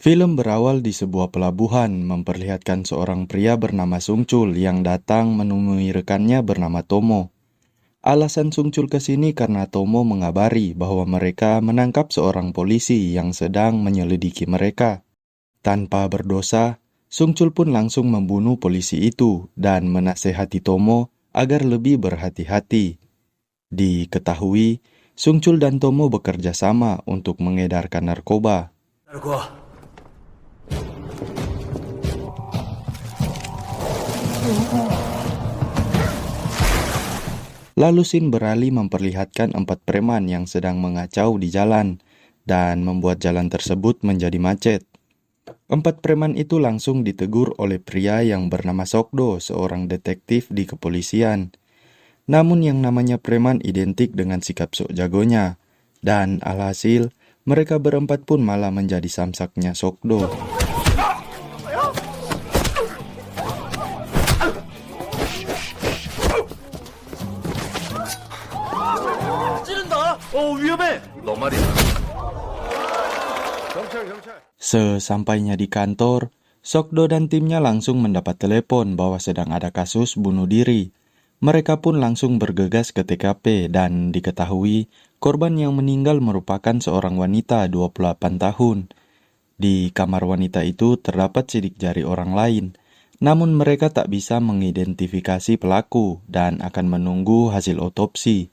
Film berawal di sebuah pelabuhan memperlihatkan seorang pria bernama Sungchul yang datang menemui rekannya bernama Tomo. Alasan Sungchul ke sini karena Tomo mengabari bahwa mereka menangkap seorang polisi yang sedang menyelidiki mereka. Tanpa berdosa, Sungchul pun langsung membunuh polisi itu dan menasehati Tomo agar lebih berhati-hati. Diketahui, Sungchul dan Tomo bekerja sama untuk mengedarkan narkoba. Lalu scene beralih memperlihatkan 4 preman yang sedang mengacau di jalan dan membuat jalan tersebut menjadi macet. 4 preman itu langsung ditegur oleh pria yang bernama Sokdo, seorang detektif di kepolisian. Namun yang namanya preman identik dengan sikap sok jagonya, dan alhasil mereka berempat pun malah menjadi samsaknya Sokdo. 위험해! 너 말이야. 경찰. Sesampainya di kantor, Sokdo dan timnya langsung mendapat telepon bahwa sedang ada kasus bunuh diri. Mereka pun langsung bergegas ke TKP dan diketahui korban yang meninggal merupakan seorang wanita 28 tahun. Di kamar wanita itu terdapat sidik jari orang lain, namun mereka tak bisa mengidentifikasi pelaku dan akan menunggu hasil otopsi.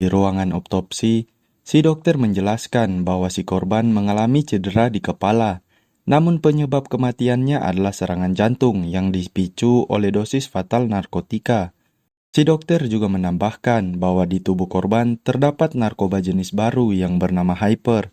Di ruangan otopsi, si dokter menjelaskan bahwa si korban mengalami cedera di kepala, namun penyebab kematiannya adalah serangan jantung yang dipicu oleh dosis fatal narkotika. Si dokter juga menambahkan bahwa di tubuh korban terdapat narkoba jenis baru yang bernama Hyper,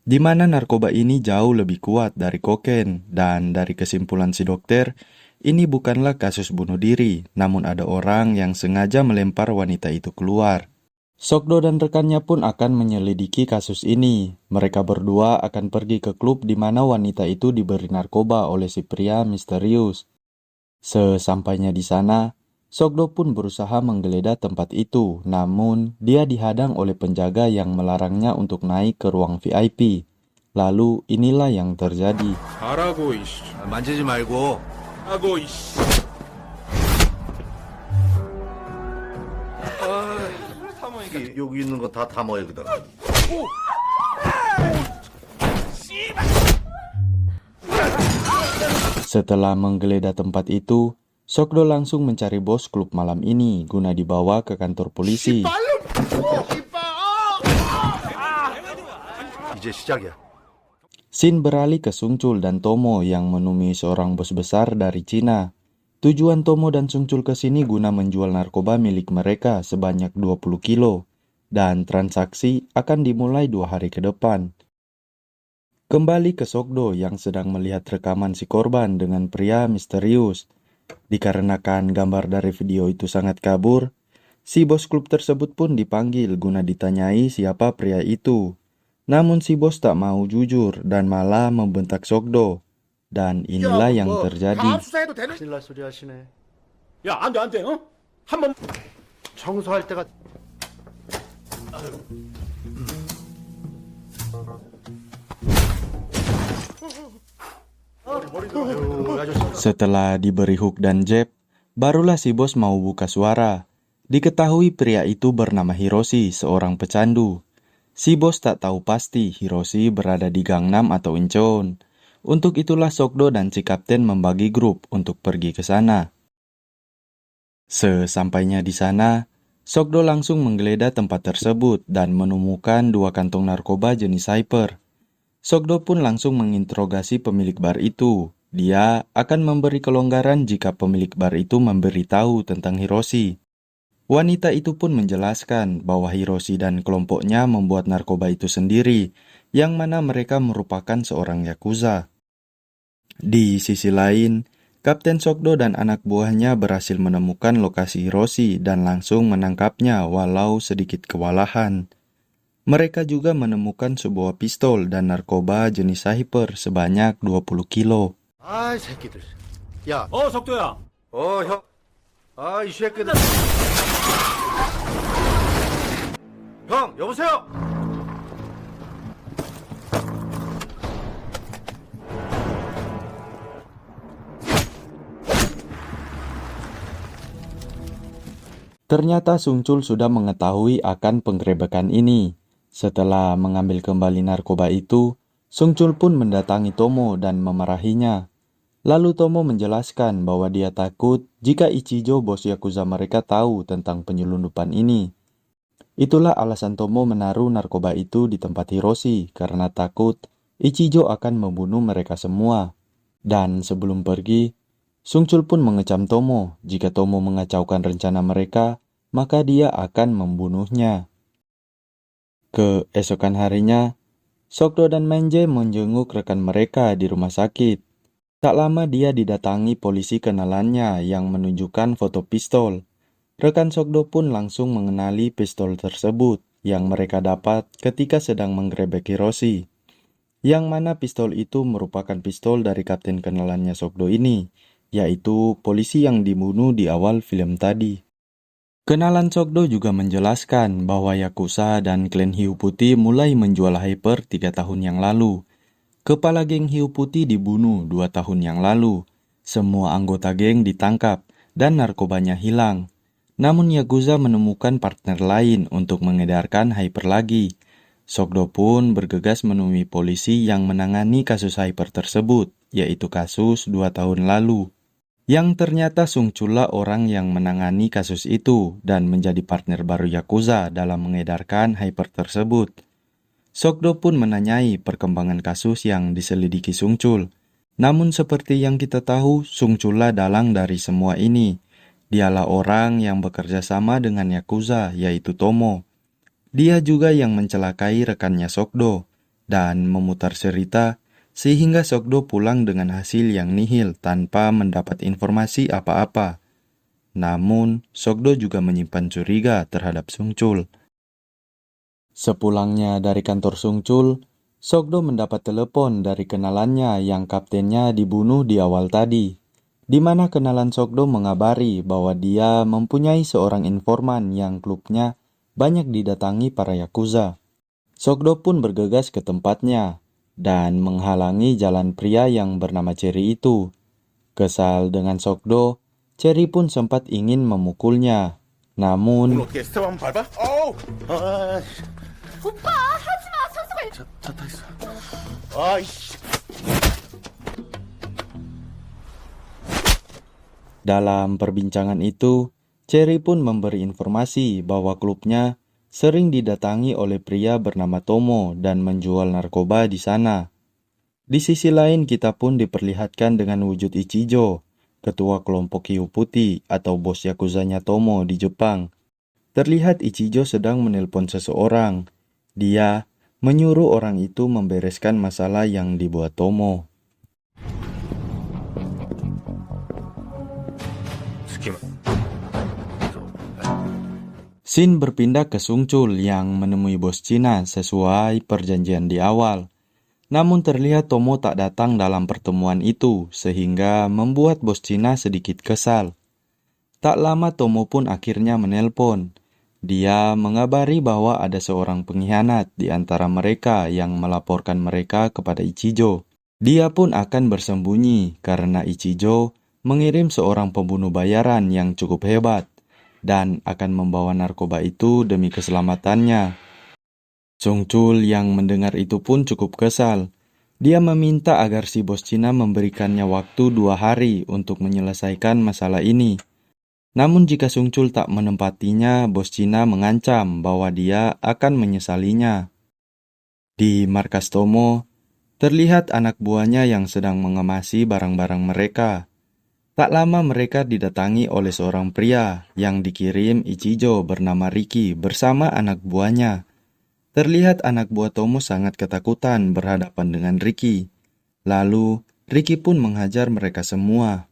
di mana narkoba ini jauh lebih kuat dari kokain, dan dari kesimpulan si dokter, ini bukanlah kasus bunuh diri, namun ada orang yang sengaja melempar wanita itu keluar. Sokdo dan rekannya pun akan menyelidiki kasus ini. Mereka berdua akan pergi ke klub di mana wanita itu diberi narkoba oleh si pria misterius. Sesampainya di sana, Sokdo pun berusaha menggeledah tempat itu, namun dia dihadang oleh penjaga yang melarangnya untuk naik ke ruang VIP. Lalu inilah yang terjadi. 가라고, 이씨. 만지지 말고. 하고, 이씨. 여기 있는 거 다 담아요, 여기다가. Setelah menggeledah tempat itu, Sokdo langsung mencari bos klub malam ini guna dibawa ke kantor polisi. 이제 시작이야. Scene beralih ke Sungchul dan Tomo yang menemui seorang bos besar dari Cina. Tujuan Tomo dan Sungchul ke sini guna menjual narkoba milik mereka sebanyak 20 kilo, dan transaksi akan dimulai 2 hari ke depan. Kembali ke Sokdo yang sedang melihat rekaman si korban dengan pria misterius. Dikarenakan gambar dari video itu sangat kabur, si bos klub tersebut pun dipanggil guna ditanyai siapa pria itu. Namun si bos tak mau jujur dan malah membentak Sokdo. Dan inilah yang terjadi. 큰일 날 소리 하시네. 야, 안 돼, 어? 한번 청소할 때가 Setelah diberi hook dan jab, barulah si bos mau buka suara. Diketahui pria itu bernama Hiroshi, seorang pecandu. Si bos tak tahu pasti Hiroshi berada di Gangnam atau Incheon. Untuk itulah Sokdo dan si kapten membagi grup untuk pergi ke sana. Sesampainya di sana, Sokdo langsung menggeledah tempat tersebut dan menemukan 2 kantong narkoba jenis Hyper. Sokdo pun langsung menginterogasi pemilik bar itu. Dia akan memberi kelonggaran jika pemilik bar itu memberitahu tentang Hiroshi. Wanita itu pun menjelaskan bahwa Hiroshi dan kelompoknya membuat narkoba itu sendiri, yang mana mereka merupakan seorang yakuza. Di sisi lain, Kapten Sokdo dan anak buahnya berhasil menemukan lokasi Hiroshi dan langsung menangkapnya walau sedikit kewalahan. Mereka juga menemukan sebuah pistol dan narkoba jenis Hyper sebanyak 20 kilo. 아이 새끼들. 야, 석도야. 형. 이 새끼들. 형, 여보세요. Ternyata Sungcul sudah mengetahui akan penggerebekan ini. Setelah mengambil kembali narkoba itu, Sungcul pun mendatangi Tomo dan memarahinya. Lalu Tomo menjelaskan bahwa dia takut jika Ichijo bos Yakuza mereka tahu tentang penyelundupan ini. Itulah alasan Tomo menaruh narkoba itu di tempat Hiroshi karena takut Ichijo akan membunuh mereka semua. Dan sebelum pergi, Sungcul pun mengecam Tomo. Jika Tomo mengacaukan rencana mereka, maka dia akan membunuhnya. Keesokan harinya, Sokdo dan Menje menjenguk rekan mereka di rumah sakit. Tak lama dia didatangi polisi kenalannya yang menunjukkan foto pistol. Rekan Sokdo pun langsung mengenali pistol tersebut yang mereka dapat ketika sedang menggerebek Hiroshi. Yang mana pistol itu merupakan pistol dari kapten kenalannya Sokdo ini, yaitu polisi yang dibunuh di awal film tadi. Kenalan Sokdo juga menjelaskan bahwa Yakuza dan klan Hiu Putih mulai menjual hyper 3 tahun yang lalu. Kepala geng Hiu Putih dibunuh 2 tahun yang lalu. Semua anggota geng ditangkap dan narkobanya hilang. Namun Yakuza menemukan partner lain untuk mengedarkan hyper lagi. Sokdo pun bergegas menemui polisi yang menangani kasus hyper tersebut, yaitu kasus 2 tahun lalu. Yang ternyata Sungcul orang yang menangani kasus itu dan menjadi partner baru Yakuza dalam mengedarkan hyper tersebut. Sokdo pun menanyai perkembangan kasus yang diselidiki Sungcul. Namun seperti yang kita tahu, Sungcul dalang dari semua ini. Dialah orang yang bekerja sama dengan Yakuza, yaitu Tomo. Dia juga yang mencelakai rekannya Sokdo dan memutar cerita sehingga Sokdo pulang dengan hasil yang nihil tanpa mendapat informasi apa-apa. Namun, Sokdo juga menyimpan curiga terhadap Sungcul. Sepulangnya dari kantor Sungcul, Sokdo mendapat telepon dari kenalannya yang kaptennya dibunuh di awal tadi, di mana kenalan Sokdo mengabari bahwa dia mempunyai seorang informan yang klubnya banyak didatangi para Yakuza. Sokdo pun bergegas ke tempatnya dan menghalangi jalan pria yang bernama Cherry itu. Kesal dengan Sokdo, Cherry pun sempat ingin memukulnya. Namun, 어떻게 스텝 한번 밟아? 어우! 아, 오빠 하지마 선수가 차 타 있어. 아이씨. dalam perbincangan itu, Cherry pun memberi informasi bahwa klubnya sering didatangi oleh pria bernama Tomo dan menjual narkoba di sana. Di sisi lain, kita pun diperlihatkan dengan wujud Ichijo, ketua kelompok Hiu Putih atau bos Yakuzanya Tomo di Jepang. Terlihat Ichijo sedang menelpon seseorang. Dia menyuruh orang itu membereskan masalah yang dibuat Tomo. Shin berpindah ke Sungcul yang menemui bos Cina sesuai perjanjian di awal. Namun terlihat Tomo tak datang dalam pertemuan itu sehingga membuat bos Cina sedikit kesal. Tak lama Tomo pun akhirnya menelpon. Dia mengabari bahwa ada seorang pengkhianat di antara mereka yang melaporkan mereka kepada Ichijo. Dia pun akan bersembunyi karena Ichijo mengirim seorang pembunuh bayaran yang cukup hebat dan akan membawa narkoba itu demi keselamatannya. Sungcul yang mendengar itu pun cukup kesal. Dia meminta agar si bos Cina memberikannya waktu 2 hari untuk menyelesaikan masalah ini. Namun jika Sungcul tak menempatinya, bos Cina mengancam bahwa dia akan menyesalinya. Di markas Tomo, terlihat anak buahnya yang sedang mengemasi barang-barang mereka. Tak lama mereka didatangi oleh seorang pria yang dikirim Ichijo bernama Riki bersama anak buahnya. Terlihat anak buah Tomo sangat ketakutan berhadapan dengan Riki. Lalu, Riki pun menghajar mereka semua.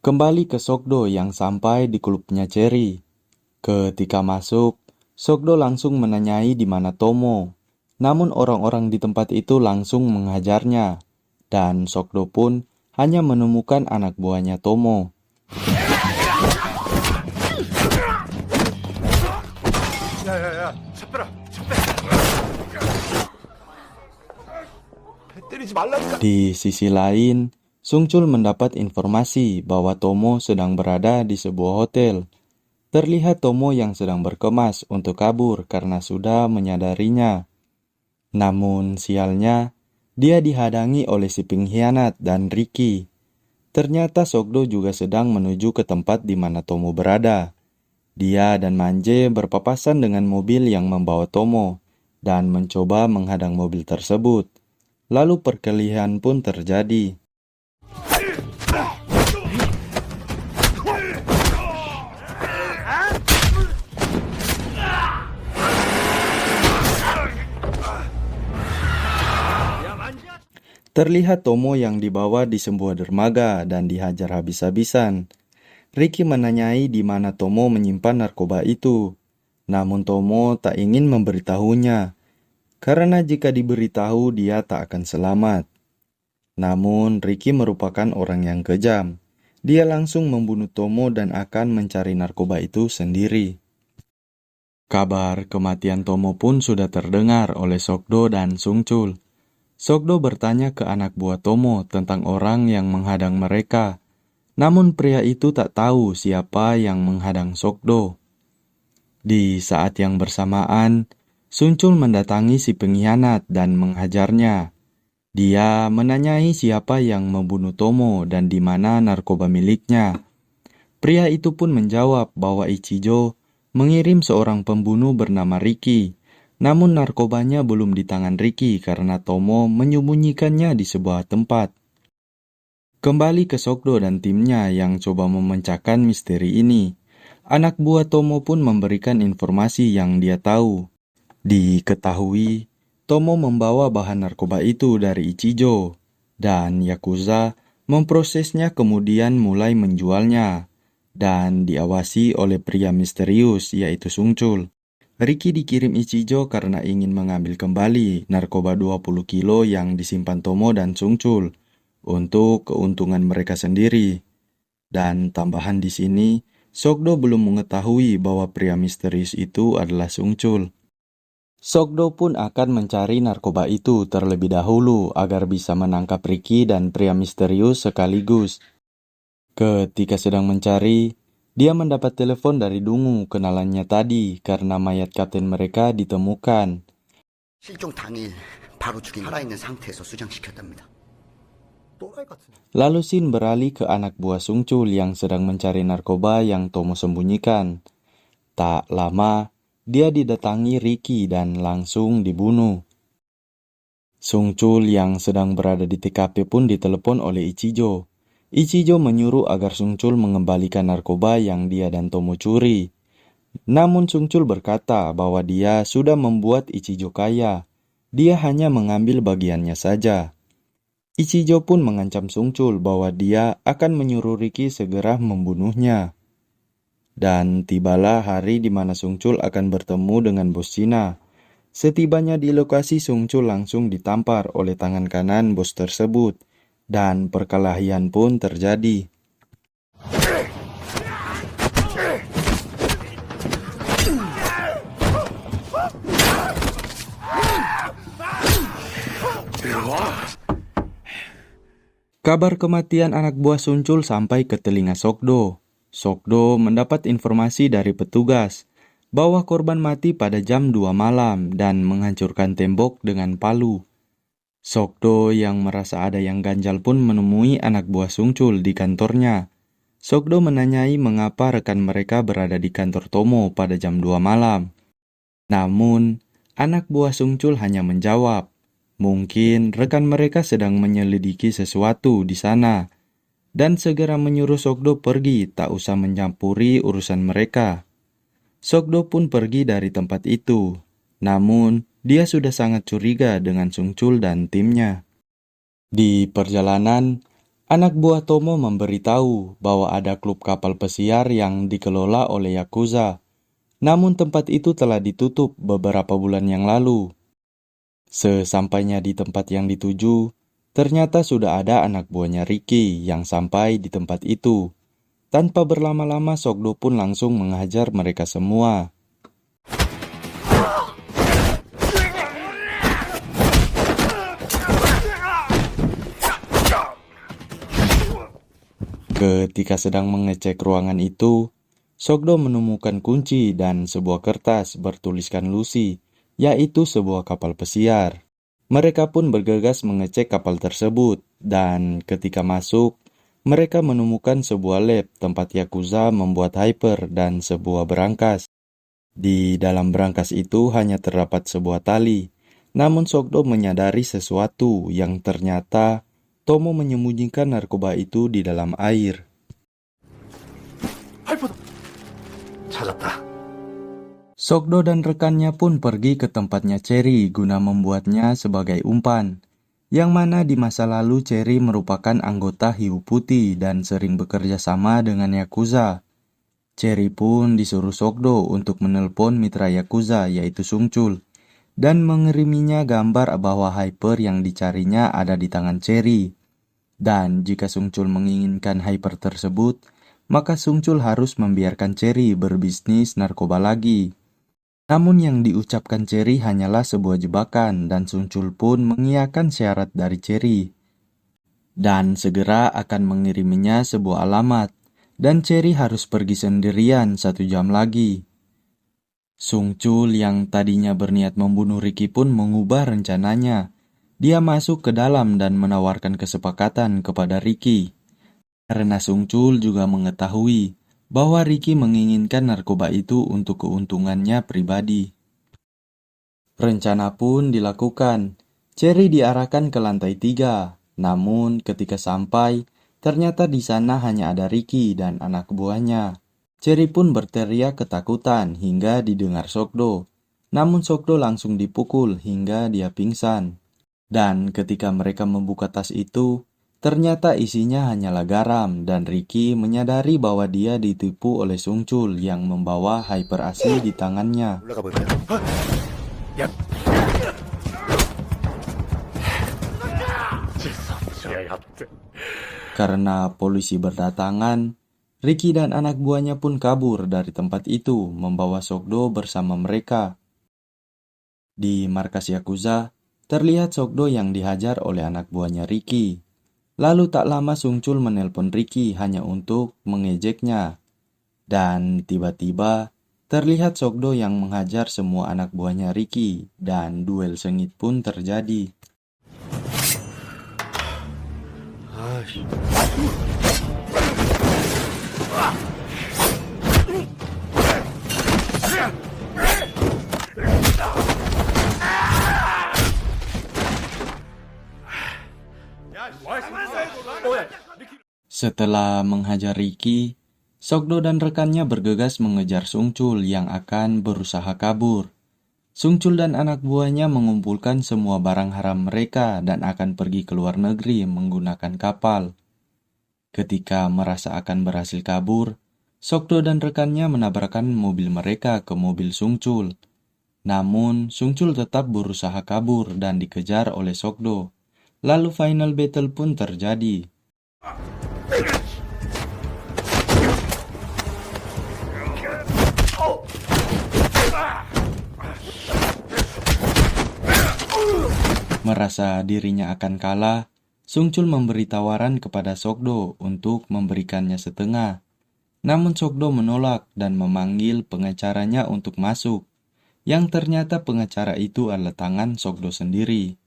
Kembali ke Sokdo yang sampai di klubnya Cherry. Ketika masuk, Sokdo langsung menanyai di mana Tomo. Namun orang-orang di tempat itu langsung menghajarnya. Dan Sokdo pun hanya menemukan anak buahnya Tomo. 야야야, 차 빼라, 차 빼. 때리지 말라니까. Di sisi lain, Sung Chul mendapat informasi bahwa Tomo sedang berada di sebuah hotel. Terlihat Tomo yang sedang berkemas untuk kabur karena sudah menyadarinya. Namun sialnya, dia dihadangi oleh si pengkhianat dan Ricky. Ternyata Sokdo juga sedang menuju ke tempat di mana Tomo berada. Dia dan Manje berpapasan dengan mobil yang membawa Tomo dan mencoba menghadang mobil tersebut. Lalu perkelahian pun terjadi. Terlihat Tomo yang dibawa di sebuah dermaga dan dihajar habis-habisan. Ricky menanyai di mana Tomo menyimpan narkoba itu. Namun Tomo tak ingin memberitahunya, karena jika diberitahu dia tak akan selamat. Namun Ricky merupakan orang yang kejam. Dia langsung membunuh Tomo dan akan mencari narkoba itu sendiri. Kabar kematian Tomo pun sudah terdengar oleh Sokdo dan Sung Chul. Sokdo bertanya ke anak buah Tomo tentang orang yang menghadang mereka. Namun pria itu tak tahu siapa yang menghadang Sokdo. Di saat yang bersamaan, Sung Chul mendatangi si pengkhianat dan menghajarnya. Dia menanyai siapa yang membunuh Tomo dan di mana narkoba miliknya. Pria itu pun menjawab bahwa Ichijo mengirim seorang pembunuh bernama Ricky. Namun narkobanya belum di tangan Ricky karena Tomo menyembunyikannya di sebuah tempat. Kembali ke Sokdo dan timnya yang coba memecahkan misteri ini. Anak buah Tomo pun memberikan informasi yang dia tahu. Diketahui, Tomo membawa bahan narkoba itu dari Ichijo, dan Yakuza memprosesnya kemudian mulai menjualnya, dan diawasi oleh pria misterius yaitu Sung Chul. Ricky dikirim Ichijo karena ingin mengambil kembali narkoba 20 kilo yang disimpan Tomo dan Sung Chul untuk keuntungan mereka sendiri. Dan tambahan di sini, Sokdo belum mengetahui bahwa pria misterius itu adalah Sung Chul. Sokdo pun akan mencari narkoba itu terlebih dahulu agar bisa menangkap Ricky dan pria misterius sekaligus. Ketika sedang mencari, dia mendapat telepon dari Dungu kenalannya tadi karena mayat kapten mereka ditemukan. 실종 당일 바로 죽인 살아있는 상태에서 수장시켰답니다. 또라이 같은. Lalu Shin beralih ke anak buah Sung Chul yang sedang mencari narkoba yang Tomo sembunyikan. Tak lama, dia didatangi Ricky dan langsung dibunuh. Sung Chul yang sedang berada di TKP pun ditelepon oleh Ichijo. Ichijo menyuruh agar Sung Chul mengembalikan narkoba yang dia dan Tomo curi. Namun Sung Chul berkata bahwa dia sudah membuat Ichijo kaya. Dia hanya mengambil bagiannya saja. Ichijo pun mengancam Sung Chul bahwa dia akan menyuruh Ricky segera membunuhnya. Dan tibalah hari di mana Sung Chul akan bertemu dengan bos Cina. Setibanya di lokasi, Sung Chul langsung ditampar oleh tangan kanan bos tersebut. Dan perkelahian pun terjadi. Kabar kematian anak buah Sung Chul sampai ke telinga Sokdo. Sokdo mendapat informasi dari petugas bahwa korban mati pada jam 2 malam dan menghancurkan tembok dengan palu. Sokdo yang merasa ada yang ganjal pun menemui anak buah Sung Chul di kantornya. Sokdo menanyai mengapa rekan mereka berada di kantor Tomo pada jam 2 malam. Namun, anak buah Sung Chul hanya menjawab, mungkin rekan mereka sedang menyelidiki sesuatu di sana, dan segera menyuruh Sokdo pergi tak usah mencampuri urusan mereka. Sokdo pun pergi dari tempat itu, namun dia sudah sangat curiga dengan Sung Chul dan timnya. Di perjalanan, anak buah Tomo memberitahu bahwa ada klub kapal pesiar yang dikelola oleh Yakuza. Namun tempat itu telah ditutup beberapa bulan yang lalu. Sesampainya di tempat yang dituju, ternyata sudah ada anak buahnya Ricky yang sampai di tempat itu. Tanpa berlama-lama, Sokdo pun langsung menghajar mereka semua. Ketika sedang mengecek ruangan itu, Sokdo menemukan kunci dan sebuah kertas bertuliskan Lucy, yaitu sebuah kapal pesiar. Mereka pun bergegas mengecek kapal tersebut, dan ketika masuk, mereka menemukan sebuah lab tempat Yakuza membuat hyper dan sebuah berangkas. Di dalam berangkas itu hanya terdapat sebuah tali, namun Sokdo menyadari sesuatu yang ternyata Tomo menyembunyikan narkoba itu di dalam air. 할퍼다. 찾았다. Sokdo dan rekannya pun pergi ke tempatnya Cherry guna membuatnya sebagai umpan, yang mana di masa lalu Cherry merupakan anggota hiu putih dan sering bekerja sama dengan Yakuza. Cherry pun disuruh Sokdo untuk menelpon mitra Yakuza yaitu Sungchul, dan mengiriminya gambar bahwa hyper yang dicarinya ada di tangan Cherry. Dan jika Sungchul menginginkan hyper tersebut, maka Sungchul harus membiarkan Cherry berbisnis narkoba lagi. Namun yang diucapkan Cherry hanyalah sebuah jebakan dan Sungchul pun mengiyakan syarat dari Cherry. Dan segera akan mengiriminya sebuah alamat, dan Cherry harus pergi sendirian 1 jam lagi. Sungchul yang tadinya berniat membunuh Ricky pun mengubah rencananya. Dia masuk ke dalam dan menawarkan kesepakatan kepada Ricky. Karena Sungchul juga mengetahui bahwa Ricky menginginkan narkoba itu untuk keuntungannya pribadi. Rencana pun dilakukan. Cherry diarahkan ke lantai 3. Namun ketika sampai, ternyata di sana hanya ada Ricky dan anak buahnya. Cherry pun berteriak ketakutan hingga didengar Sokdo. Namun Sokdo langsung dipukul hingga dia pingsan. Dan ketika mereka membuka tas itu, ternyata isinya hanyalah garam dan Ricky menyadari bahwa dia ditipu oleh Sungchul yang membawa hyper asli di tangannya. 올라가 볼까요? 야. Karena polisi berdatangan, Ricky dan anak buahnya pun kabur dari tempat itu membawa Sokdo bersama mereka. Di markas Yakuza, terlihat Sokdo yang dihajar oleh anak buahnya Ricky. Lalu tak lama Sungchul menelpon Ricky hanya untuk mengejeknya. Dan tiba-tiba terlihat Sokdo yang menghajar semua anak buahnya Ricky dan duel sengit pun terjadi. Setelah menghajar Ricky, Sokdo dan rekannya bergegas mengejar Sungchul yang akan berusaha kabur. Sungchul dan anak buahnya mengumpulkan semua barang haram mereka dan akan pergi ke luar negeri menggunakan kapal. Ketika merasa akan berhasil kabur, Sokdo dan rekannya menabrakkan mobil mereka ke mobil Sungchul. Namun, Sungchul tetap berusaha kabur dan dikejar oleh Sokdo. Lalu final battle pun terjadi. Merasa dirinya akan kalah, Sungchul memberi tawaran kepada Sokdo untuk memberikannya setengah. Namun Sokdo menolak dan memanggil pengacaranya untuk masuk, yang ternyata pengacara itu adalah tangan Sokdo sendiri.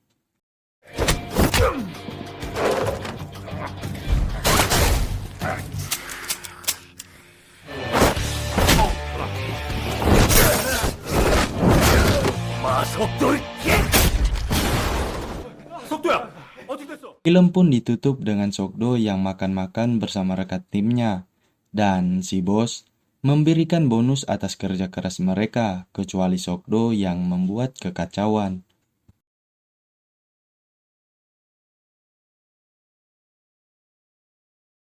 속도야. 어떻게 됐어? Film pun ditutup dengan Sokdo yang makan-makan bersama rekan timnya, dan si bos memberikan bonus atas kerja keras mereka, kecuali Sokdo yang membuat kekacauan.